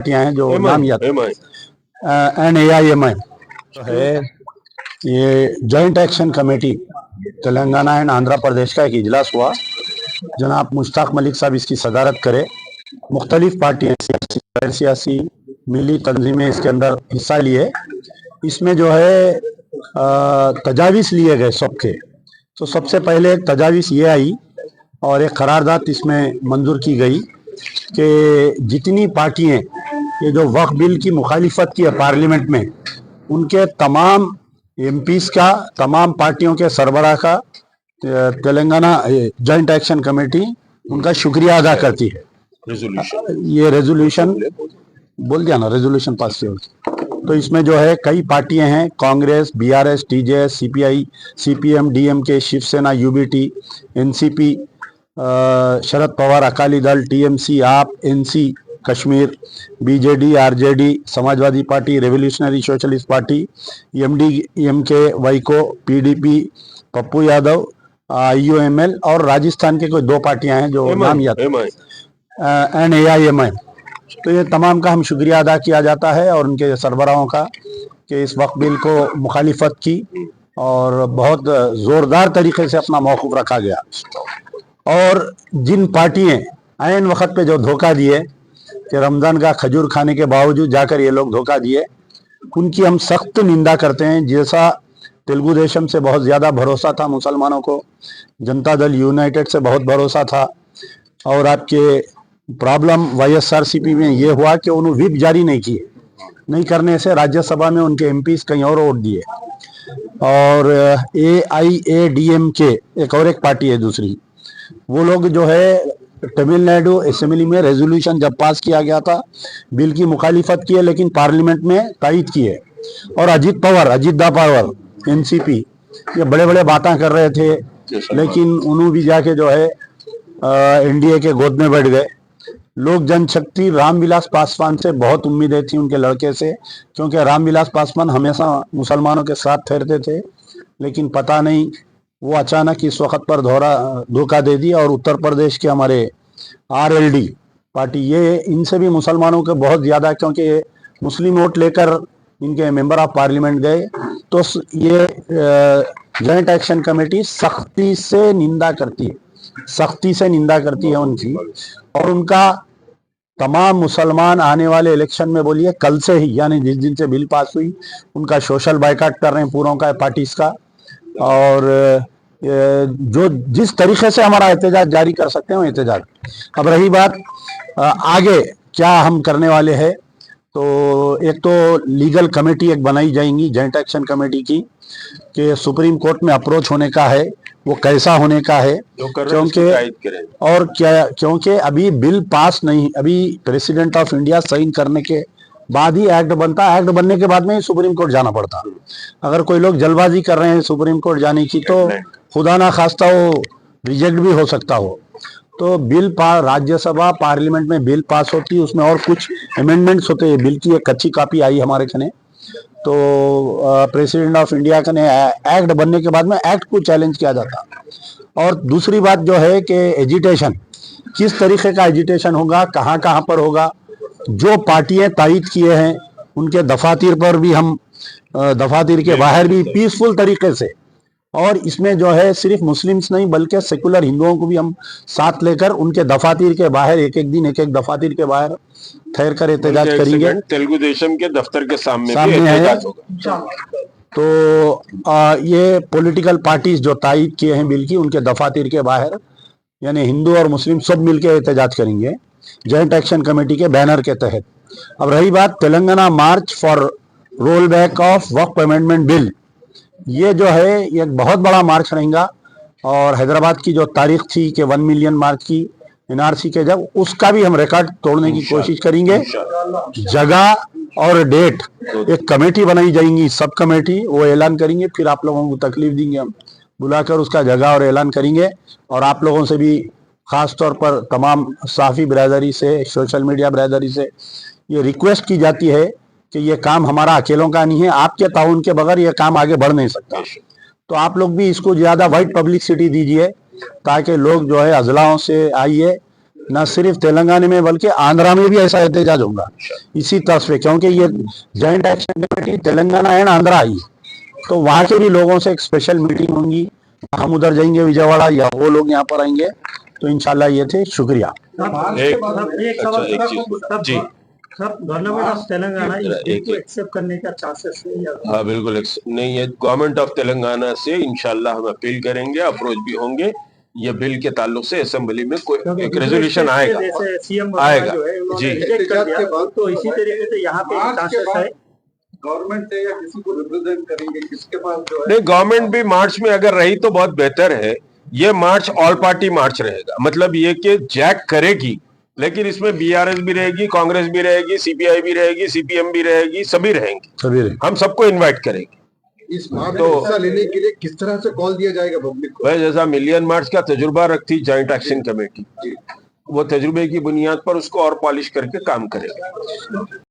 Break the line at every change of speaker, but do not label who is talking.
पार्टियां हैं जो नाम याद NAIMI तो है। ये joint action committee Telangana and Andhra Pradesh का एक इजलास हुआ। जनाब मुश्ताक मलिक साहब इसकी सदारत करे। मुख्तलिफ पार्टियां सियासी मिली तंजीमें इसके अंदर हिस्सा लिए। इसमें जो है तजावीज़ लिए गए सबके। तो सबसे पहले एक तजावीज़ ये आई और एक करारदाद इसमें मंजूर की गई कि जितनी पार्टियां ये जो वक्फ बिल की मुखालिफत की है पार्लियामेंट में, उनके तमाम MPs का, तमाम पार्टियों के सरबराह का तेलंगाना जॉइंट एक्शन कमेटी उनका शुक्रिया अदा करती है। ये रेजोल्यूशन बोल दिया ना, रेजोल्यूशन पास किया। तो इसमें जो है कई पार्टियां हैं, Congress, BRS, TJS, CPI, CPM, DMK, Shiv Sena, UBT, NCP, Sharad Pawar Akali Dal, TMC, आप, NC Kashmir, BJD, RJD, Samajwadi party, revolutionary socialist party, MDMK, Vaiko, PDP, Pappu Yadav, IUML और राजस्थान के कोई 2 पार्टियां हैं जो नाम याद NAIMI। तो ये तमाम का हम शुक्रिया अदा किया जाता है और उनके सरबराहों का कि इस वक्त बिल को मुखालिफत की और बहुत ज़ोरदार तरीके से अपना मौक़िफ़ रखा गया। और जिन पार्टियाँ ऐन वक्त पे जो धोखा दिए कि रमज़ान का खजूर खाने के बावजूद जाकर ये लोग धोखा दिए, उनकी हम सख्त निंदा करते हैं। जैसा तेलुगु देशम से बहुत ज़्यादा भरोसा था मुसलमानों को, जनता दल यूनाइटेड से बहुत भरोसा था, और आपके प्रॉब्लम YSRCP में ये हुआ कि उन्होंने व्हिप जारी नहीं किए। नहीं करने से राज्यसभा में उनके MPs कहीं और वोट दिए। और AIADMK एक पार्टी है दूसरी, वो लोग जो है तमिलनाडु असेंबली में रेजोल्यूशन जब पास किया गया था बिल की मुखालिफत की है, लेकिन पार्लियामेंट में तायद की है। और अजीत दा पावर NCP ये बड़े बड़े बातें कर रहे थे, लेकिन उन्होंने भी जाके जो है NDA के गोद में बैठ गए। लोक जनशक्ति रामविलास पासवान से बहुत उम्मीदें थी उनके लड़के से, क्योंकि रामविलास पासवान हमेशा मुसलमानों के साथ ठहरते थे, लेकिन पता नहीं वो अचानक इस वक्त पर धोखा दे दिया। और उत्तर प्रदेश के हमारे RLD पार्टी, ये इनसे भी मुसलमानों के बहुत ज़्यादा, क्योंकि मुस्लिम वोट लेकर इनके मेंबर ऑफ पार्लियामेंट गए। तो ये जॉइंट एक्शन कमेटी सख्ती से निंदा करती है उनकी। और उनका तमाम मुसलमान आने वाले इलेक्शन में, बोलिए कल से ही, यानी जिस दिन से बिल पास हुई, उनका सोशल बाइकाट कर रहे हैं पूरों का, पार्टीज का। और जो जिस तरीके से हमारा एहतजाज जारी कर सकते हैं वो एहतजाज। अब रही बात आगे क्या हम करने वाले हैं, तो एक तो लीगल कमेटी एक बनाई जाएंगी जॉइंट एक्शन कमेटी की, कि सुप्रीम कोर्ट में अप्रोच होने का है, वो कैसा होने का है, क्योंकि अभी बिल पास नहीं, अभी प्रेसिडेंट ऑफ इंडिया साइन करने के बाद ही एक्ट बनता है। एक्ट बनने के बाद में ही सुप्रीम कोर्ट जाना पड़ता। अगर कोई लोग जल्दबाजी कर रहे हैं सुप्रीम कोर्ट जाने की, तो खुदा ना खास्ता वो रिजेक्ट भी हो सकता हो। तो बिल राज्यसभा पार्लियामेंट में बिल पास होती है, उसमें और कुछ अमेंडमेंट्स होते हैं। बिल की एक कच्ची कॉपी आई हमारे खने, तो प्रेसिडेंट ऑफ इंडिया का ने एक्ट बनने के बाद में एक्ट को चैलेंज किया जाता। और दूसरी बात जो है कि एजिटेशन, किस तरीके का एजिटेशन होगा, कहाँ कहाँ पर होगा, जो पार्टियां तायद किए हैं उनके दफातर पर भी हम, दफातर के बाहर भी पीसफुल तरीके से, और इसमें जो है सिर्फ मुस्लिम्स नहीं बल्कि सेकुलर हिंदुओं को भी हम साथ लेकर उनके दफातर के बाहर एक एक दफातर के बाहर ठहर कर एहतजाज करेंगे।
तेलुगु देशम के दफ्तर के सामने
है। तो ये पॉलिटिकल पार्टीज जो तायद किए हैं बिल की, उनके दफातर के बाहर, यानी हिंदू और मुस्लिम सब मिलकर एहतजाज करेंगे जॉइंट एक्शन कमेटी के बैनर के तहत। अब रही बात Telangana march for roll back of Waqf amendment bill, ये जो है ये एक बहुत बड़ा मार्च रहेगा। और हैदराबाद की जो तारीख थी कि 1 मिलियन मार्च की NRC के, जब उसका भी हम रिकॉर्ड तोड़ने की कोशिश करेंगे। जगह और डेट एक कमेटी बनाई जाएंगी, सब कमेटी, वो ऐलान करेंगे, फिर आप लोगों को तकलीफ देंगे हम, बुलाकर उसका जगह और ऐलान करेंगे। और आप लोगों से भी ख़ास तौर पर तमाम सहाफ़ी बिरादरी से, सोशल मीडिया बिरादरी से ये रिक्वेस्ट की जाती है कि ये काम हमारा अकेलों का नहीं है, आपके ताउन के बगैर ये काम आगे बढ़ नहीं सकता। तो आप लोग भी इसको ज़्यादा वाइड पब्लिसिटी दीजिए, ताकि लोग जो है अजलाओं से आइए, न सिर्फ तेलंगाना में बल्कि आंध्रा में भी ऐसा एहतजाज होगा इसी तर्ज पे, क्योंकि ये joint action committee Telangana and Andhra आई, तो वहां के भी लोगों से एक स्पेशल मीटिंग होंगी। हम उधर जाएंगे विजयवाड़ा या वो लोग यहाँ पर आएंगे, तो इंशाल्लाह ये थे। शुक्रिया।
एक चीज जी
सर, गवर्नमेंट ऑफ तेलंगाना इस बिल को एक्सेप्ट करने का चांसेस है या
हाँ बिल्कुल नहीं है। गवर्नमेंट ऑफ तेलंगाना से इंशाल्लाह हम अपील करेंगे, अप्रोच भी होंगे। ये बिल के ताल्लुक से असेंबली में कोई एक रेजोल्यूशन आएगा
आएगा
जी।
तो इसी तरीके से यहाँ पे चांसेस है
गवर्नमेंट है या किसी को रिप्रेजेंट करेंगे, किसके पास जो है।
नहीं, गवर्नमेंट भी मार्च में अगर रही तो बहुत बेहतर है। ये मार्च ऑल पार्टी मार्च रहेगा, मतलब ये कि जैक करेगी, लेकिन इसमें बीआरएस भी रहेगी, कांग्रेस भी रहेगी, सीपीआई भी रहेगी, सीपीएम भी रहेगी, सभी रहेंगे। हम सबको इनवाइट करेंगे।
इस मार्च में हिस्सा लेने के लिए किस तरह से कॉल दिया जाएगा पब्लिक को?
वह जैसा मिलियन मार्च का तजुर्बा रखती जॉइंट एक्शन कमेटी, वो तजुर्बे की बुनियाद पर उसको और पॉलिश करके काम करेगा।